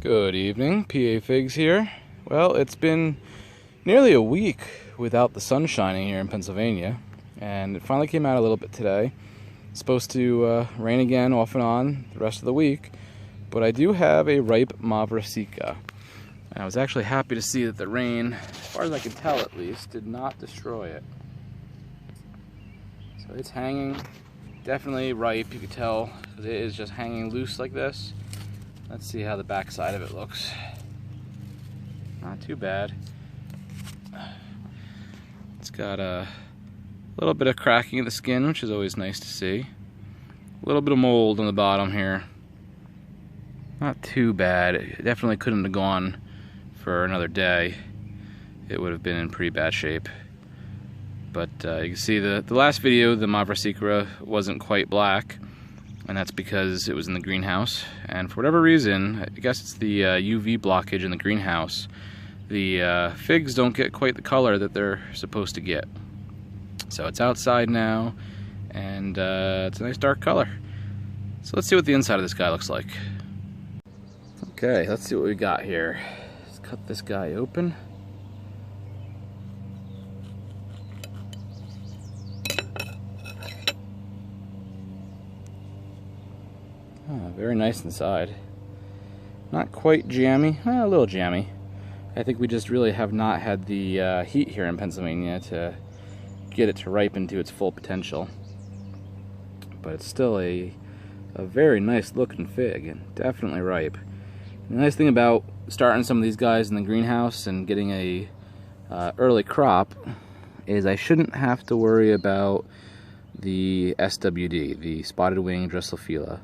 Good evening, PA Figs here. Well, it's been nearly a week without the sun shining here in Pennsylvania, and it finally came out a little bit today. It's supposed to rain again off and on the rest of the week, but I do have a ripe Mavra Sika. And I was actually happy to see that the rain, as far as I can tell at least, did not destroy it. So it's hanging, definitely ripe, you can tell, because it is just hanging loose like this. Let's see how the back side of it looks. Not too bad. It's got a little bit of cracking of the skin, which is always nice to see. A little bit of mold on the bottom here. Not too bad. It definitely couldn't have gone for another day. It would have been in pretty bad shape. But you can see the last video, the Mavra Sika wasn't quite black. And that's because it was in the greenhouse, and for whatever reason, I guess it's the UV blockage in the greenhouse, the figs don't get quite the color that they're supposed to get. So it's outside now, and it's a nice dark color. So let's see what the inside of this guy looks like. Okay, let's see what we got here. Let's cut this guy open. Oh, very nice inside. Not quite jammy, a little jammy. I think we just really have not had the heat here in Pennsylvania to get it to ripen to its full potential. But it's still a very nice looking fig, and definitely ripe. And the nice thing about starting some of these guys in the greenhouse and getting a early crop is I shouldn't have to worry about the SWD, the spotted wing Drosophila.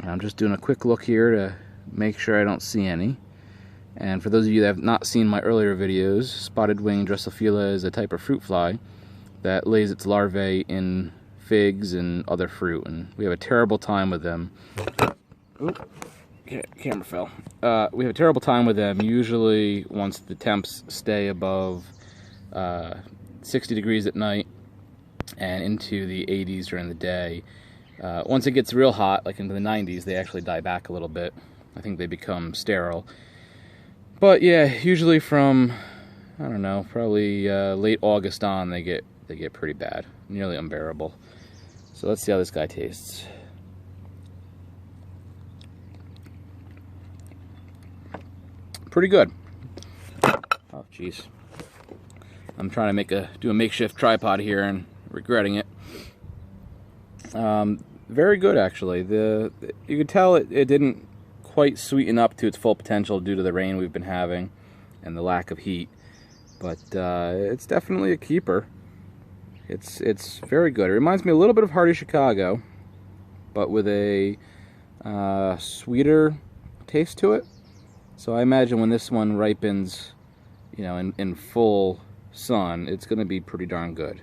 I'm just doing a quick look here to make sure I don't see any. And for those of you that have not seen my earlier videos, spotted wing Drosophila is a type of fruit fly that lays its larvae in figs and other fruit, and we have a terrible time with them. Oop, camera fell. We have a terrible time with them usually once the temps stay above 60 degrees at night and into the 80s during the day. Once it gets real hot, like into the 90s, they actually die back a little bit. I think they become sterile. But yeah, usually from, I don't know, probably late August on, they get pretty bad, nearly unbearable. So let's see how this guy tastes. Pretty good. Oh, jeez. I'm trying to do a makeshift tripod here and regretting it. Very good, actually. You could tell it didn't quite sweeten up to its full potential due to the rain we've been having and the lack of heat, but it's definitely a keeper. It's very good. It reminds me a little bit of Hardy Chicago, but with a sweeter taste to it. So I imagine when this one ripens, you know, in full sun, it's going to be pretty darn good.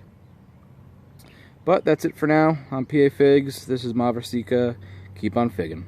But that's it for now. I'm PA Figs. This is Mavra Sika. Keep on figging.